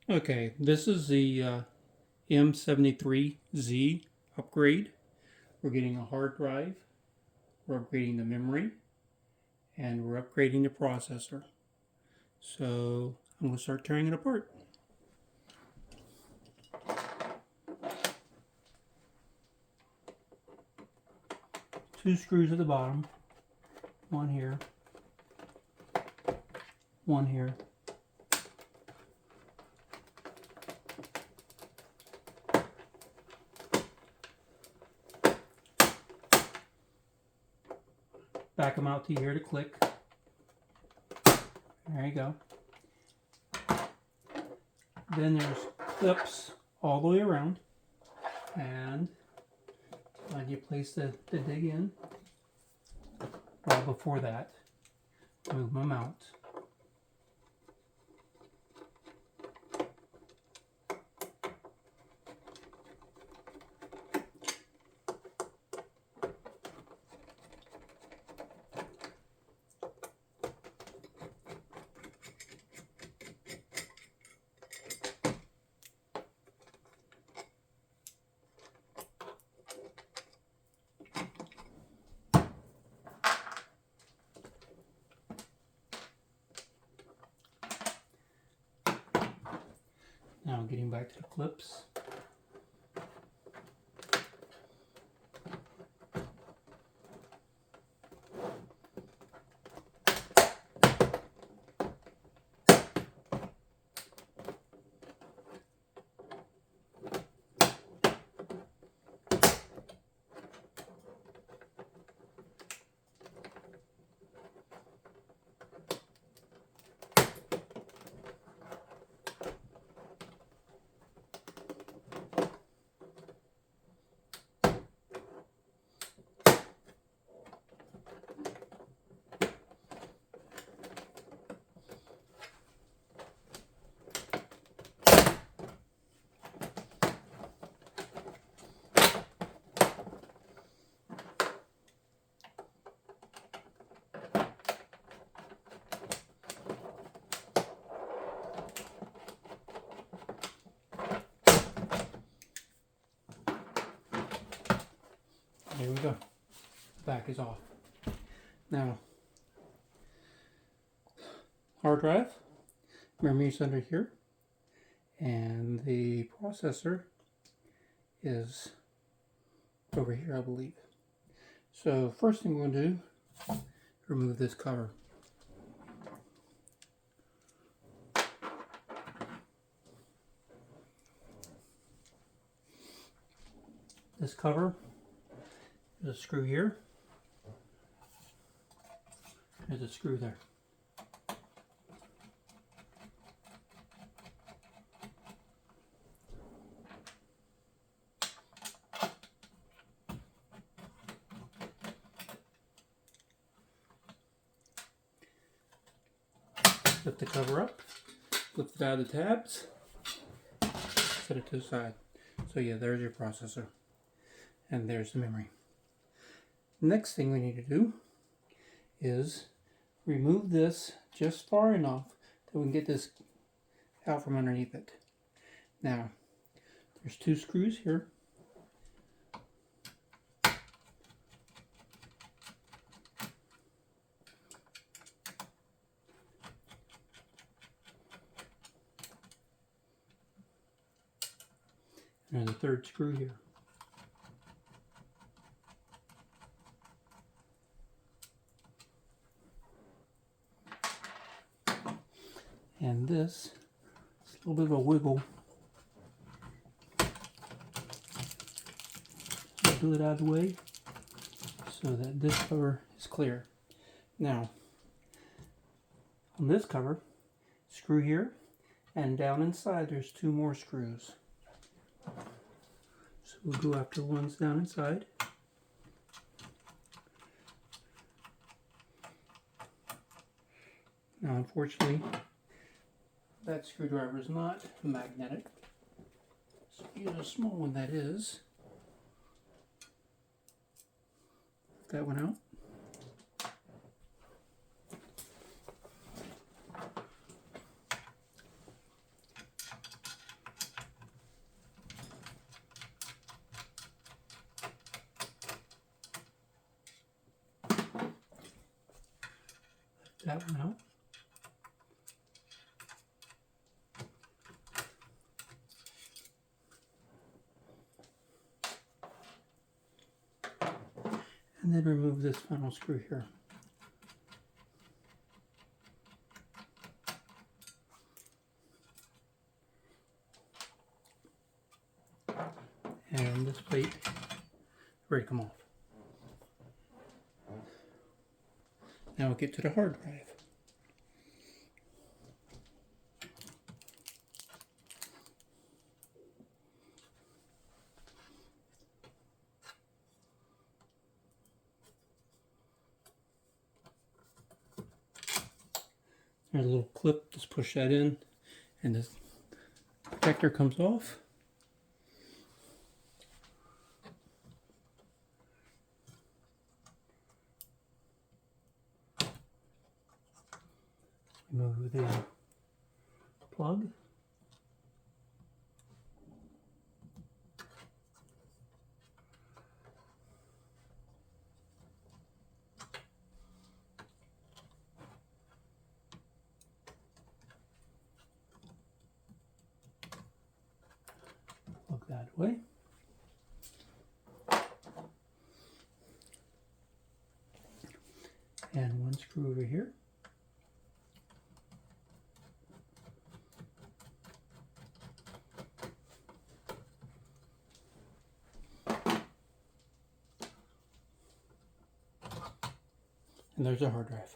Okay, this is the M73Z upgrade. We're getting a hard drive, we're upgrading the memory, and we're upgrading the processor. So I'm going to start tearing it apart. Two screws at the bottom, one here, one here. Back them out to here to click. There you go. Then there's clips all the way around, and when you place the dig in, well, before that, move them out. Now getting back to the clips. There we go. The back is off. Now, hard drive, memory is under here, and the processor is over here, I believe. So first thing we're going to do, remove this cover. This cover, there's a screw here, there's a screw there. Lift the cover up, lift it out of the tabs, set it to the side. So yeah, there's your processor, and there's the memory. Next thing we need to do is remove this just far enough that we can get this out from underneath it. Now, there's two screws here. And a third screw here. And this is a little bit of a wiggle. Do it out of the way so that this cover is clear. Now, on this cover, screw here, and down inside there's two more screws. So we'll go after the ones down inside. Now, unfortunately, that screwdriver is not magnetic, so use a small one that is. That one out. that one out. And then remove this final screw here. And this plate ready to come off. Now we'll get to the hard drive. There's a little clip, just push that in, and this protector comes off. Remove the plug. Plug that away. And one screw over here. And there's our hard drive.